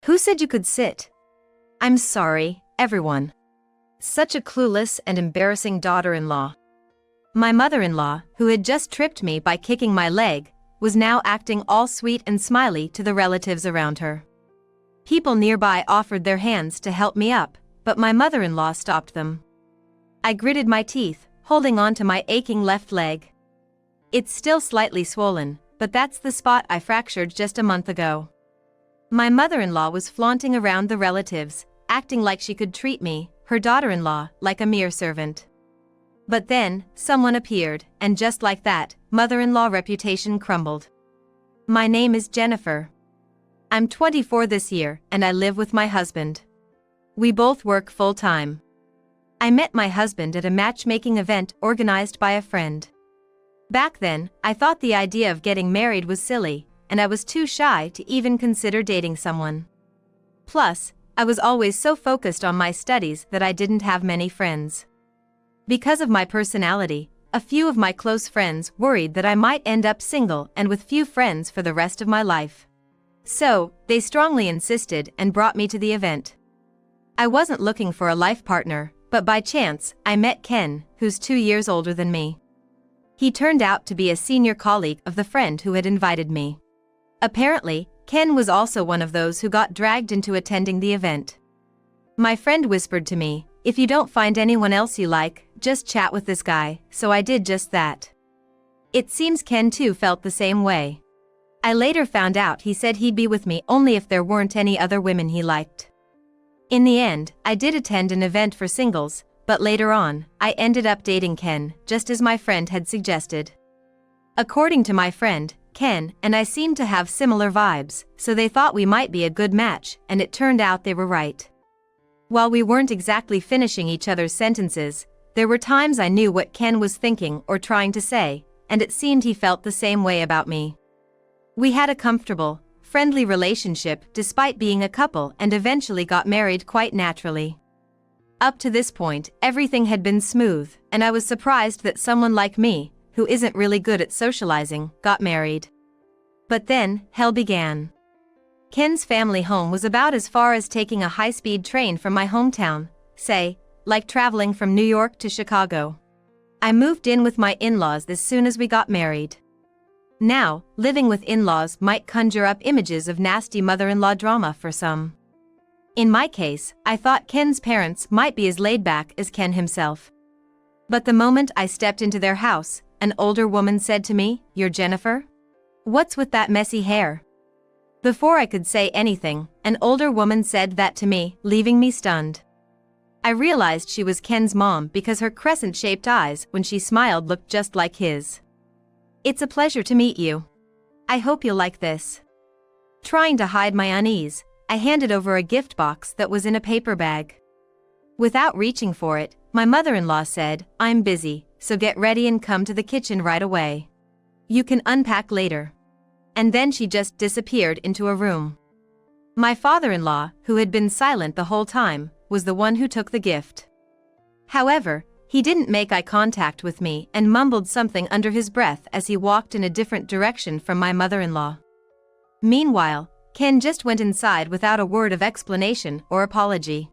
Who said you could sit? I'm sorry, everyone. Such a clueless and embarrassing daughter-in-law. My mother-in-law, who had just tripped me by kicking my leg, was now acting all sweet and smiley to the relatives around her. People nearby offered their hands to help me up, but my mother-in-law stopped them. I gritted my teeth, holding on to my aching left leg. It's still slightly swollen, but that's the spot I fractured just a month ago. My mother-in-law was flaunting around the relatives, acting like she could treat me, her daughter-in-law, like a mere servant. But then, someone appeared, and just like that, mother-in-law reputation crumbled. My name is Jennifer. I'm 24 this year, and I live with my husband. We both work full-time. I met my husband at a matchmaking event organized by a friend. Back then, I thought the idea of getting married was silly, and I was too shy to even consider dating someone. Plus, I was always so focused on my studies that I didn't have many friends. Because of my personality, a few of my close friends worried that I might end up single and with few friends for the rest of my life. So, they strongly insisted and brought me to the event. I wasn't looking for a life partner, but by chance, I met Ken, who's 2 years older than me. He turned out to be a senior colleague of the friend who had invited me. Apparently, Ken was also one of those who got dragged into attending the event. My friend whispered to me, "If you don't find anyone else you like, just chat with this guy," so I did just that. It seems Ken too felt the same way. I later found out he said he'd be with me only if there weren't any other women he liked. In the end, I did attend an event for singles, but later on, I ended up dating Ken, just as my friend had suggested. According to my friend, Ken and I seemed to have similar vibes, so they thought we might be a good match, and it turned out they were right. While we weren't exactly finishing each other's sentences, there were times I knew what Ken was thinking or trying to say, and it seemed he felt the same way about me. We had a comfortable, friendly relationship despite being a couple and eventually got married quite naturally. Up to this point, everything had been smooth, and I was surprised that someone like me, who isn't really good at socializing, got married. But then, hell began. Ken's family home was about as far as taking a high-speed train from my hometown, say, like traveling from New York to Chicago. I moved in with my in-laws as soon as we got married. Now, living with in-laws might conjure up images of nasty mother-in-law drama for some. In my case, I thought Ken's parents might be as laid-back as Ken himself. But the moment I stepped into their house, an older woman said to me, "You're Jennifer? What's with that messy hair?" Before I could say anything, an older woman said that to me, leaving me stunned. I realized she was Ken's mom because her crescent-shaped eyes when she smiled looked just like his. "It's a pleasure to meet you. I hope you'll like this." Trying to hide my unease, I handed over a gift box that was in a paper bag. Without reaching for it, my mother-in-law said, "I'm busy, so get ready and come to the kitchen right away. You can unpack later." And then she just disappeared into a room. My father-in-law, who had been silent the whole time, was the one who took the gift. However, he didn't make eye contact with me and mumbled something under his breath as he walked in a different direction from my mother-in-law. Meanwhile, Ken just went inside without a word of explanation or apology.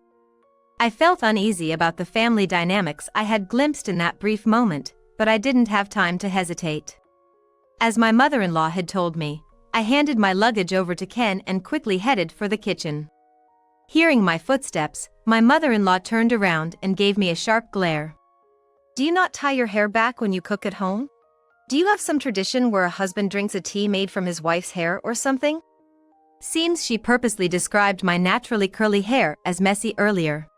I felt uneasy about the family dynamics I had glimpsed in that brief moment, but I didn't have time to hesitate. As my mother-in-law had told me, I handed my luggage over to Ken and quickly headed for the kitchen. Hearing my footsteps, my mother-in-law turned around and gave me a sharp glare. "Do you not tie your hair back when you cook at home? Do you have some tradition where a husband drinks a tea made from his wife's hair or something?" Seems she purposely described my naturally curly hair as messy earlier.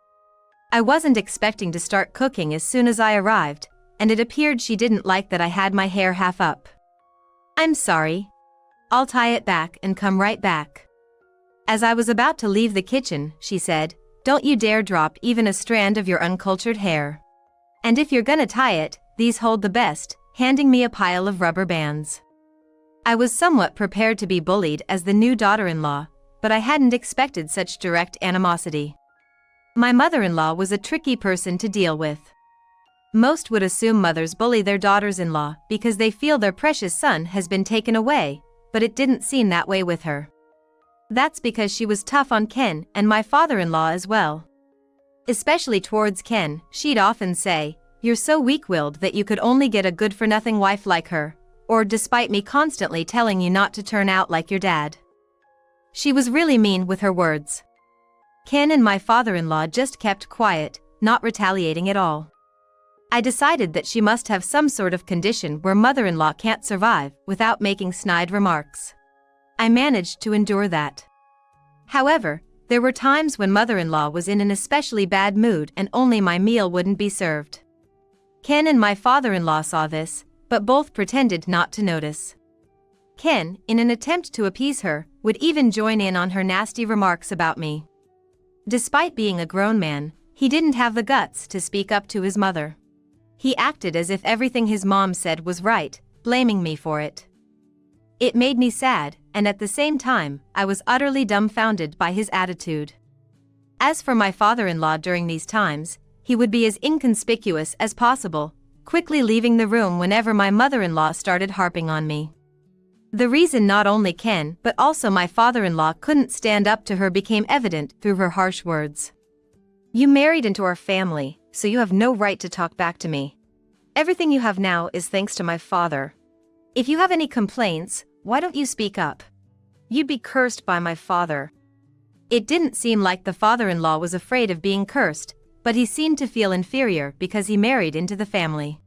I wasn't expecting to start cooking as soon as I arrived, and it appeared she didn't like that I had my hair half up. "I'm sorry. I'll tie it back and come right back." As I was about to leave the kitchen, she said, "Don't you dare drop even a strand of your uncultured hair. And if you're gonna tie it, these hold the best," handing me a pile of rubber bands. I was somewhat prepared to be bullied as the new daughter-in-law, but I hadn't expected such direct animosity. My mother-in-law was a tricky person to deal with. Most would assume mothers bully their daughters-in-law because they feel their precious son has been taken away, but it didn't seem that way with her. That's because she was tough on Ken and my father-in-law as well. Especially towards Ken, she'd often say, "You're so weak-willed that you could only get a good-for-nothing wife like her," or "despite me constantly telling you not to turn out like your dad." She was really mean with her words. Ken and my father-in-law just kept quiet, not retaliating at all. I decided that she must have some sort of condition where mother-in-law can't survive without making snide remarks. I managed to endure that. However, there were times when mother-in-law was in an especially bad mood and only my meal wouldn't be served. Ken and my father-in-law saw this, but both pretended not to notice. Ken, in an attempt to appease her, would even join in on her nasty remarks about me. Despite being a grown man, he didn't have the guts to speak up to his mother. He acted as if everything his mom said was right, blaming me for it. It made me sad, and at the same time, I was utterly dumbfounded by his attitude. As for my father-in-law during these times, he would be as inconspicuous as possible, quickly leaving the room whenever my mother-in-law started harping on me. The reason not only Ken but also my father-in-law couldn't stand up to her became evident through her harsh words. "You married into our family, so you have no right to talk back to me. Everything you have now is thanks to my father. If you have any complaints, why don't you speak up? You'd be cursed by my father." It didn't seem like the father-in-law was afraid of being cursed, but he seemed to feel inferior because he married into the family.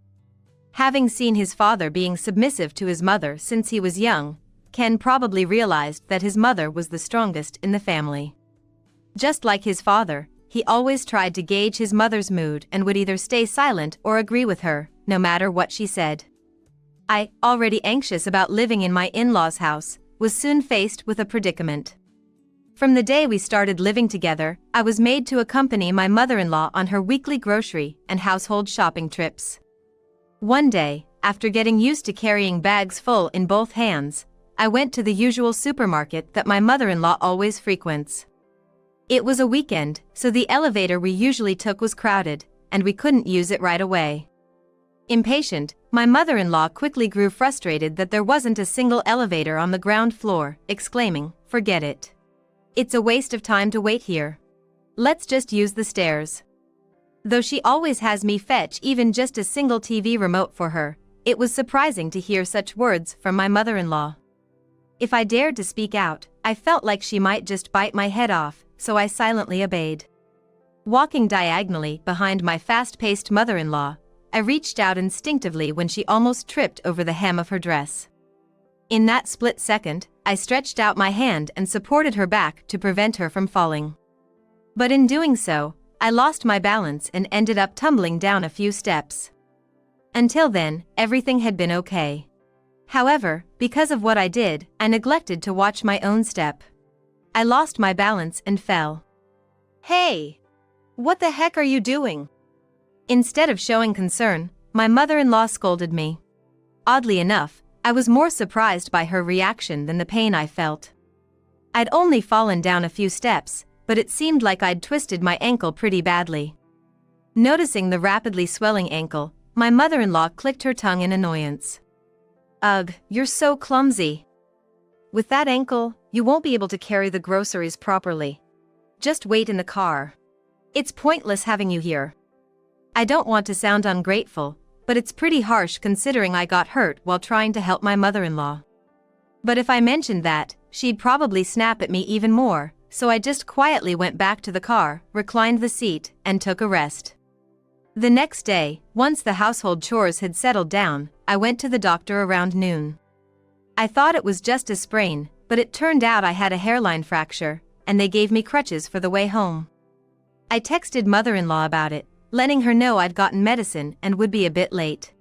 Having seen his father being submissive to his mother since he was young, Ken probably realized that his mother was the strongest in the family. Just like his father, he always tried to gauge his mother's mood and would either stay silent or agree with her, no matter what she said. I, already anxious about living in my in-laws' house, was soon faced with a predicament. From the day we started living together, I was made to accompany my mother-in-law on her weekly grocery and household shopping trips. One day, after getting used to carrying bags full in both hands, I went to the usual supermarket that my mother-in-law always frequents. It was a weekend, so the elevator we usually took was crowded, and we couldn't use it right away. Impatient, my mother-in-law quickly grew frustrated that there wasn't a single elevator on the ground floor, exclaiming, "Forget it. It's a waste of time to wait here. Let's just use the stairs." Though she always has me fetch even just a single TV remote for her, it was surprising to hear such words from my mother-in-law. If I dared to speak out, I felt like she might just bite my head off, so I silently obeyed. Walking diagonally behind my fast-paced mother-in-law, I reached out instinctively when she almost tripped over the hem of her dress. In that split second, I stretched out my hand and supported her back to prevent her from falling. But in doing so, I lost my balance and ended up tumbling down a few steps. Until then, everything had been okay. However, because of what I did, I neglected to watch my own step. I lost my balance and fell. "Hey! What the heck are you doing?" Instead of showing concern, my mother-in-law scolded me. Oddly enough, I was more surprised by her reaction than the pain I felt. I'd only fallen down a few steps, but it seemed like I'd twisted my ankle pretty badly. Noticing the rapidly swelling ankle, my mother-in-law clicked her tongue in annoyance. "Ugh, you're so clumsy. With that ankle, you won't be able to carry the groceries properly. Just wait in the car. It's pointless having you here." I don't want to sound ungrateful, but it's pretty harsh considering I got hurt while trying to help my mother-in-law. But if I mentioned that, she'd probably snap at me even more, so I just quietly went back to the car, reclined the seat, and took a rest. The next day, once the household chores had settled down, I went to the doctor around noon. I thought it was just a sprain, but it turned out I had a hairline fracture, and they gave me crutches for the way home. I texted mother-in-law about it, letting her know I'd gotten medicine and would be a bit late.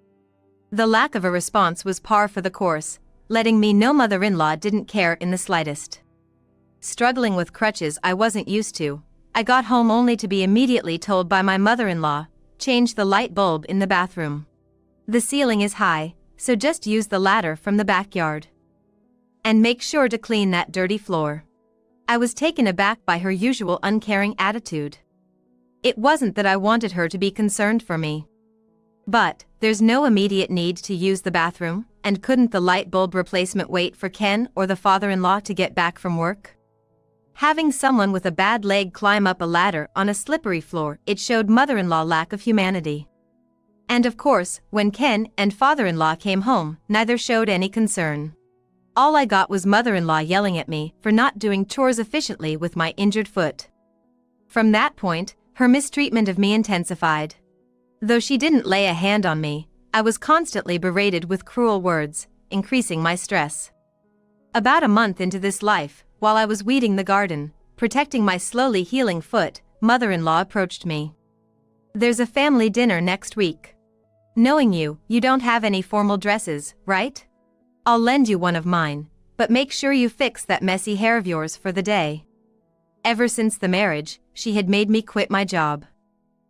The lack of a response was par for the course, letting me know mother-in-law didn't care in the slightest. Struggling with crutches I wasn't used to, I got home only to be immediately told by my mother-in-law, "Change the light bulb in the bathroom. The ceiling is high, so just use the ladder from the backyard. And make sure to clean that dirty floor." I was taken aback by her usual uncaring attitude. It wasn't that I wanted her to be concerned for me. But, there's no immediate need to use the bathroom, and couldn't the light bulb replacement wait for Ken or the father-in-law to get back from work? Having someone with a bad leg climb up a ladder on a slippery floor, it showed mother-in-law lack of humanity. And of course, when Ken and father-in-law came home, neither showed any concern. All I got was mother-in-law yelling at me for not doing chores efficiently with my injured foot. From that point, her mistreatment of me intensified. Though she didn't lay a hand on me, I was constantly berated with cruel words, increasing my stress. About a month into this life, while I was weeding the garden, protecting my slowly healing foot, mother-in-law approached me. "There's a family dinner next week. Knowing you, you don't have any formal dresses, right? I'll lend you one of mine, but make sure you fix that messy hair of yours for the day." Ever since the marriage, she had made me quit my job.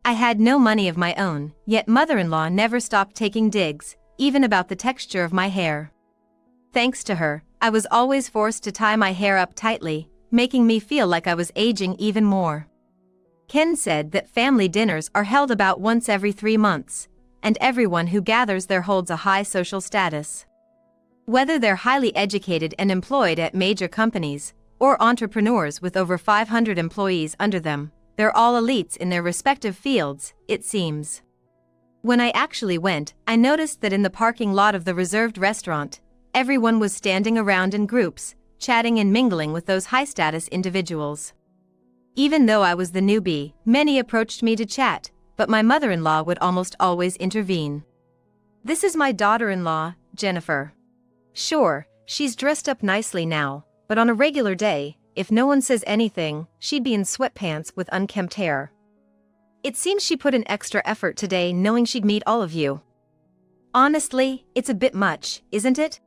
I had no money of my own, yet mother-in-law never stopped taking digs, even about the texture of my hair. Thanks to her, I was always forced to tie my hair up tightly, making me feel like I was aging even more. Ken said that family dinners are held about once every 3 months, and everyone who gathers there holds a high social status. Whether they're highly educated and employed at major companies, or entrepreneurs with over 500 employees under them, they're all elites in their respective fields, it seems. When I actually went, I noticed that in the parking lot of the reserved restaurant, everyone was standing around in groups, chatting and mingling with those high-status individuals. Even though I was the newbie, many approached me to chat, but my mother-in-law would almost always intervene. "This is my daughter-in-law, Jennifer. Sure, she's dressed up nicely now, but on a regular day, if no one says anything, she'd be in sweatpants with unkempt hair. It seems she put in extra effort today knowing she'd meet all of you. Honestly, it's a bit much, isn't it?"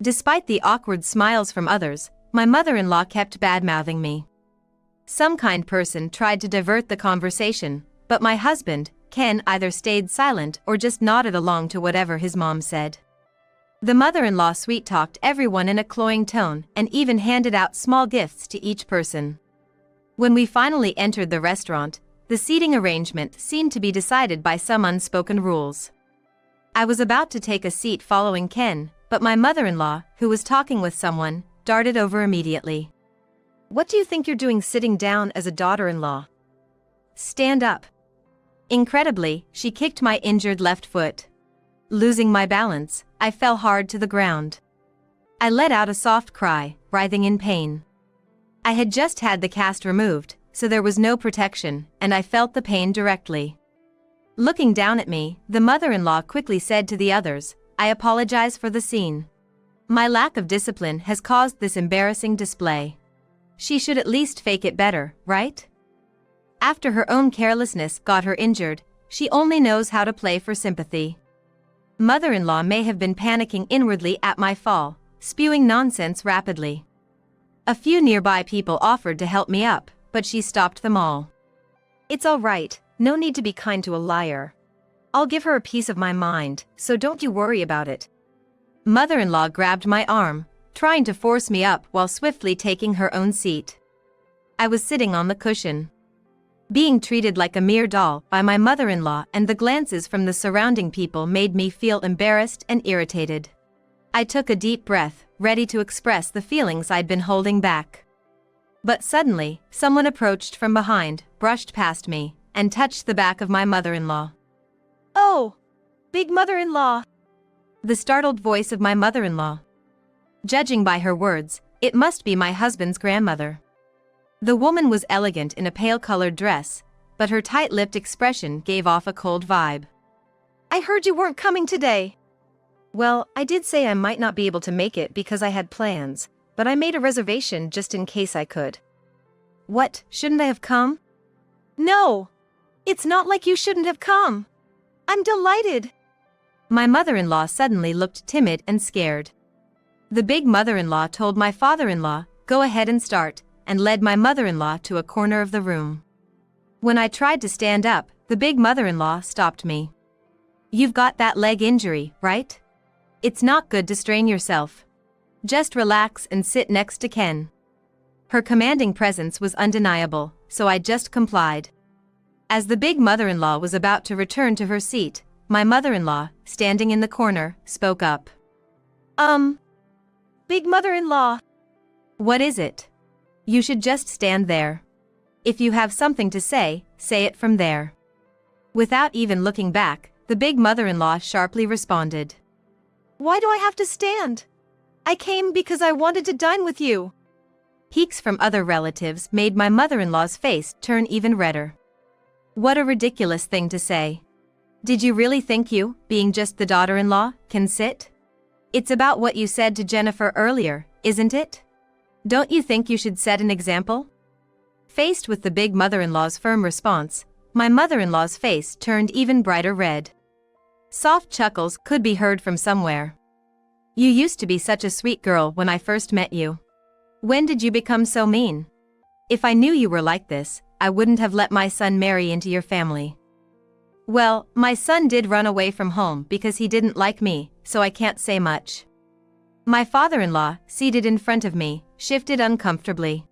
Despite the awkward smiles from others, my mother-in-law kept bad-mouthing me. Some kind person tried to divert the conversation, but my husband, Ken, either stayed silent or just nodded along to whatever his mom said. The mother-in-law sweet-talked everyone in a cloying tone and even handed out small gifts to each person. When we finally entered the restaurant, the seating arrangement seemed to be decided by some unspoken rules. I was about to take a seat following Ken, but my mother-in-law, who was talking with someone, darted over immediately. "What do you think you're doing sitting down as a daughter-in-law? Stand up." Incredibly, she kicked my injured left foot. Losing my balance, I fell hard to the ground. I let out a soft cry, writhing in pain. I had just had the cast removed, so there was no protection, and I felt the pain directly. Looking down at me, the mother-in-law quickly said to the others, "I apologize for the scene. My lack of discipline has caused this embarrassing display. She should at least fake it better, right? After her own carelessness got her injured, she only knows how to play for sympathy." Mother-in-law may have been panicking inwardly at my fall, spewing nonsense rapidly. A few nearby people offered to help me up, but she stopped them all. "It's all right, no need to be kind to a liar. I'll give her a piece of my mind, so don't you worry about it." Mother-in-law grabbed my arm, trying to force me up while swiftly taking her own seat. I was sitting on the cushion. Being treated like a mere doll by my mother-in-law and the glances from the surrounding people made me feel embarrassed and irritated. I took a deep breath, ready to express the feelings I'd been holding back. But suddenly, someone approached from behind, brushed past me, and touched the back of my mother-in-law. "Oh, big mother-in-law!" The startled voice of my mother-in-law. Judging by her words, it must be my husband's grandmother. The woman was elegant in a pale-colored dress, but her tight-lipped expression gave off a cold vibe. "I heard you weren't coming today." "Well, I did say I might not be able to make it because I had plans, but I made a reservation just in case I could." "What, shouldn't I have come?" "No, it's not like you shouldn't have come. I'm delighted." My mother-in-law suddenly looked timid and scared. The big mother-in-law told my father-in-law, "Go ahead and start," and led my mother-in-law to a corner of the room. When I tried to stand up, the big mother-in-law stopped me. "You've got that leg injury, right? It's not good to strain yourself. Just relax and sit next to Ken." Her commanding presence was undeniable, so I just complied. As the big mother-in-law was about to return to her seat, my mother-in-law, standing in the corner, spoke up. Big mother-in-law." "What is it?" You should just stand there. If you have something to say it from there. Without even looking back, the big mother-in-law sharply responded. Why do I have to stand? I came because I wanted to dine with you. Peeks from other relatives made my mother-in-law's face turn even redder. What a ridiculous thing to say. Did you really think you, being just the daughter-in-law, can sit? It's about what you said to Jennifer earlier, isn't it? Don't you think you should set an example? Faced with the big mother-in-law's firm response, my mother-in-law's face turned even brighter red. Soft chuckles could be heard from somewhere. You used to be such a sweet girl when I first met you. When did you become so mean? If I knew you were like this, I wouldn't have let my son marry into your family. Well, my son did run away from home because he didn't like me, so I can't say much. My father-in-law, seated in front of me, shifted uncomfortably.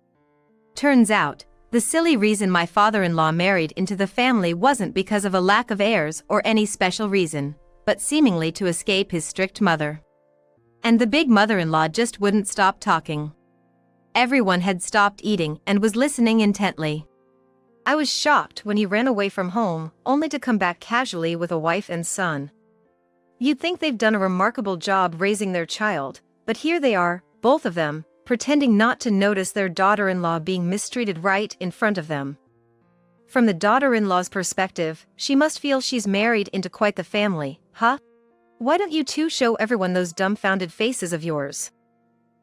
Turns out, the silly reason my father-in-law married into the family wasn't because of a lack of heirs or any special reason, but seemingly to escape his strict mother. And the big mother-in-law just wouldn't stop talking. Everyone had stopped eating and was listening intently. I was shocked when he ran away from home, only to come back casually with a wife and son. You'd think they've done a remarkable job raising their child, but here they are, both of them, pretending not to notice their daughter-in-law being mistreated right in front of them. From the daughter-in-law's perspective, she must feel she's married into quite the family, huh? Why don't you two show everyone those dumbfounded faces of yours?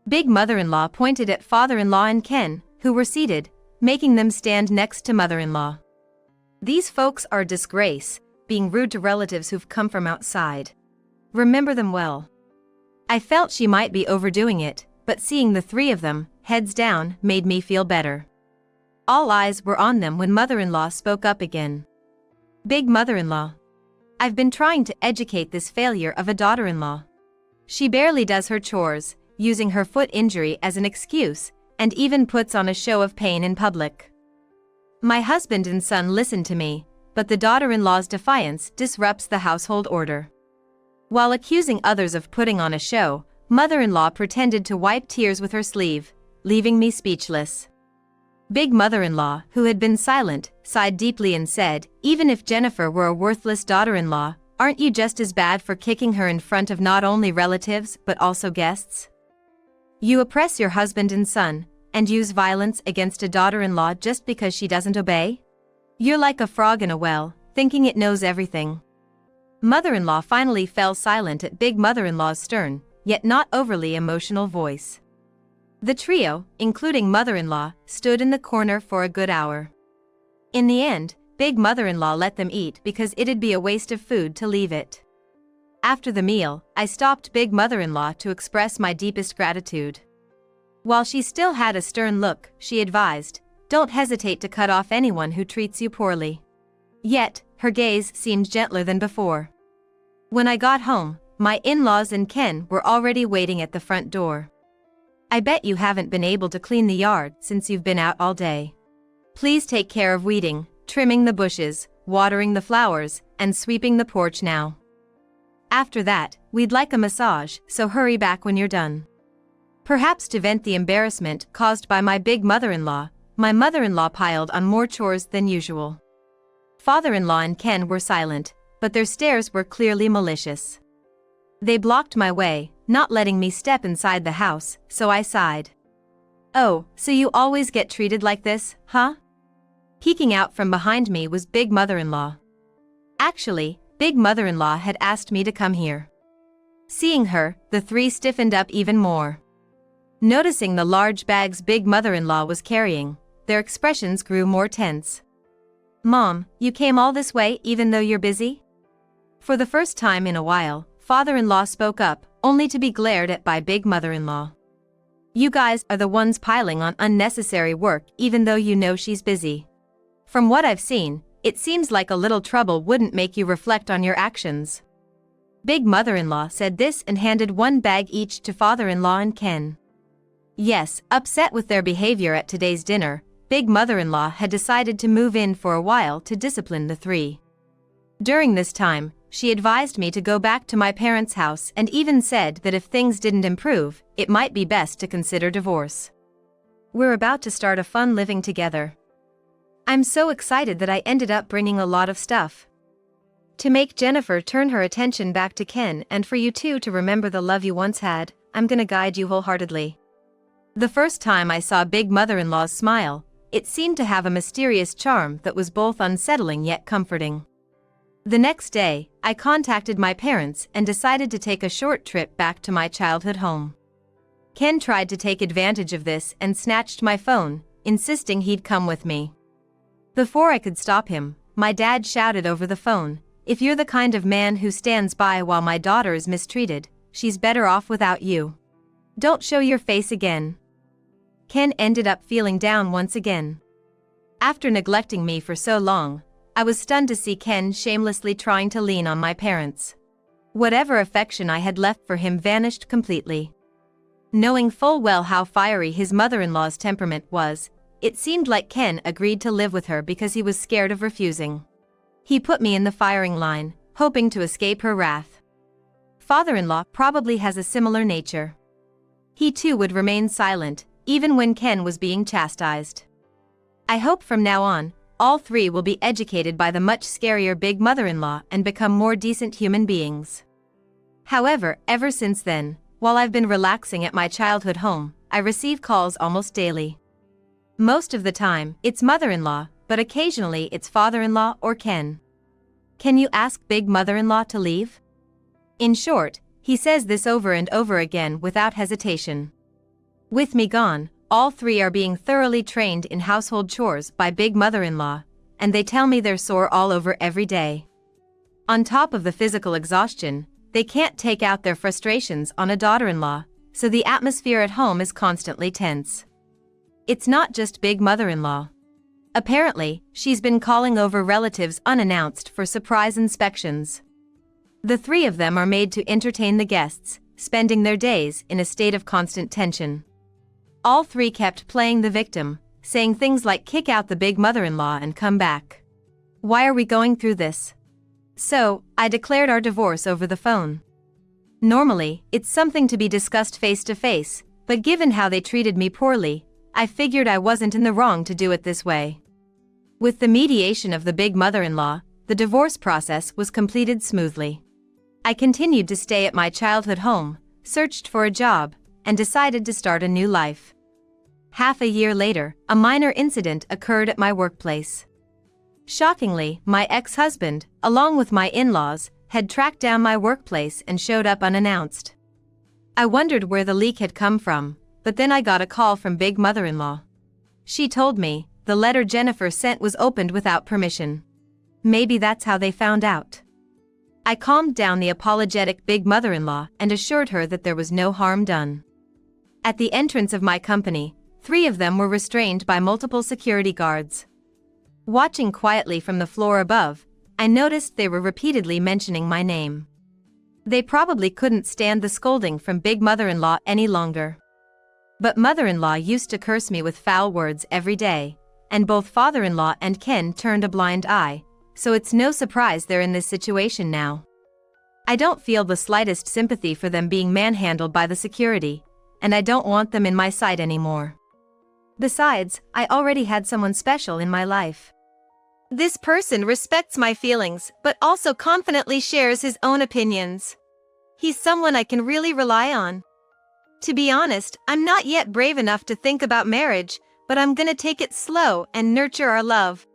Big mother-in-law pointed at father-in-law and Ken, who were seated, making them stand next to mother-in-law. These folks are a disgrace, being rude to relatives who've come from outside. Remember them well. I felt she might be overdoing it, but seeing the three of them, heads down, made me feel better. All eyes were on them when mother-in-law spoke up again. Big mother-in-law. I've been trying to educate this failure of a daughter-in-law. She barely does her chores, using her foot injury as an excuse, and even puts on a show of pain in public. My husband and son listen to me, but the daughter-in-law's defiance disrupts the household order. While accusing others of putting on a show, mother-in-law pretended to wipe tears with her sleeve, leaving me speechless. Big mother-in-law, who had been silent, sighed deeply and said, even if Jennifer were a worthless daughter-in-law, aren't you just as bad for kicking her in front of not only relatives but also guests? You oppress your husband and son, and use violence against a daughter-in-law just because she doesn't obey? You're like a frog in a well, thinking it knows everything. Mother-in-law finally fell silent at big mother-in-law's stern, yet not overly emotional voice. The trio, including mother-in-law, stood in the corner for a good hour. In the end, big mother-in-law let them eat because it'd be a waste of food to leave it. After the meal, I stopped big mother-in-law to express my deepest gratitude. While she still had a stern look, she advised, don't hesitate to cut off anyone who treats you poorly. Yet, her gaze seemed gentler than before. When I got home, my in-laws and Ken were already waiting at the front door. I bet you haven't been able to clean the yard since you've been out all day. Please take care of weeding, trimming the bushes, watering the flowers, and sweeping the porch now. After that, we'd like a massage, so hurry back when you're done. Perhaps to vent the embarrassment caused by my big mother-in-law, my mother-in-law piled on more chores than usual. Father-in-law and Ken were silent, but their stares were clearly malicious. They blocked my way, not letting me step inside the house, so I sighed. Oh, so you always get treated like this, huh? Peeking out from behind me was big mother-in-law. Actually, big mother-in-law had asked me to come here. Seeing her, the three stiffened up even more. Noticing the large bags big mother-in-law was carrying, their expressions grew more tense. Mom, you came all this way even though you're busy? For the first time in a while, father-in-law spoke up, only to be glared at by big mother-in-law. You guys are the ones piling on unnecessary work even though you know she's busy. From what I've seen, it seems like a little trouble wouldn't make you reflect on your actions. Big mother-in-law said this and handed one bag each to father-in-law and Ken. Yes, upset with their behavior at today's dinner, big mother-in-law had decided to move in for a while to discipline the three. During this time, she advised me to go back to my parents' house and even said that if things didn't improve, it might be best to consider divorce. We're about to start a fun living together. I'm so excited that I ended up bringing a lot of stuff. To make Jennifer turn her attention back to Ken and for you two to remember the love you once had, I'm gonna guide you wholeheartedly. The first time I saw Big Mother-in-law's smile, it seemed to have a mysterious charm that was both unsettling yet comforting. The next day, I contacted my parents and decided to take a short trip back to my childhood home. Ken tried to take advantage of this and snatched my phone, insisting he'd come with me. Before I could stop him, my dad shouted over the phone, "If you're the kind of man who stands by while my daughter is mistreated, she's better off without you. Don't show your face again." Ken ended up feeling down once again. After neglecting me for so long, I was stunned to see Ken shamelessly trying to lean on my parents. Whatever affection I had left for him vanished completely. Knowing full well how fiery his mother-in-law's temperament was, it seemed like Ken agreed to live with her because he was scared of refusing. He put me in the firing line, hoping to escape her wrath. Father-in-law probably has a similar nature. He too would remain silent, even when Ken was being chastised. I hope from now on, all three will be educated by the much scarier Big Mother-in-law and become more decent human beings. However, ever since then, while I've been relaxing at my childhood home, I receive calls almost daily. Most of the time, it's mother-in-law, but occasionally it's father-in-law or Ken. "Can you ask Big Mother-in-law to leave?" In short, he says this over and over again without hesitation. With me gone, all three are being thoroughly trained in household chores by Big Mother-in-law, and they tell me they're sore all over every day. On top of the physical exhaustion, they can't take out their frustrations on a daughter-in-law, so the atmosphere at home is constantly tense. It's not just Big Mother-in-law. Apparently, she's been calling over relatives unannounced for surprise inspections. The three of them are made to entertain the guests, spending their days in a state of constant tension. All three kept playing the victim, saying things like "kick out the Big Mother-in-law and come back. Why are we going through this?" So, I declared our divorce over the phone. Normally, it's something to be discussed face to face, but given how they treated me poorly, I figured I wasn't in the wrong to do it this way. With the mediation of the Big Mother-in-law, the divorce process was completed smoothly. I continued to stay at my childhood home, searched for a job, and decided to start a new life. Half a year later, a minor incident occurred at my workplace. Shockingly, my ex-husband, along with my in-laws, had tracked down my workplace and showed up unannounced. I wondered where the leak had come from, but then I got a call from Big Mother-in-law. She told me the letter Jennifer sent was opened without permission. Maybe that's how they found out. I calmed down the apologetic Big Mother-in-law and assured her that there was no harm done. At the entrance of my company, 3 of them were restrained by multiple security guards. Watching quietly from the floor above, I noticed they were repeatedly mentioning my name. They probably couldn't stand the scolding from Big Mother-in-law any longer. But Mother-in-law used to curse me with foul words every day, and both father-in-law and Ken turned a blind eye, so it's no surprise they're in this situation now. I don't feel the slightest sympathy for them being manhandled by the security, and I don't want them in my sight anymore. Besides, I already had someone special in my life. This person respects my feelings, but also confidently shares his own opinions. He's someone I can really rely on. To be honest, I'm not yet brave enough to think about marriage, but I'm gonna take it slow and nurture our love.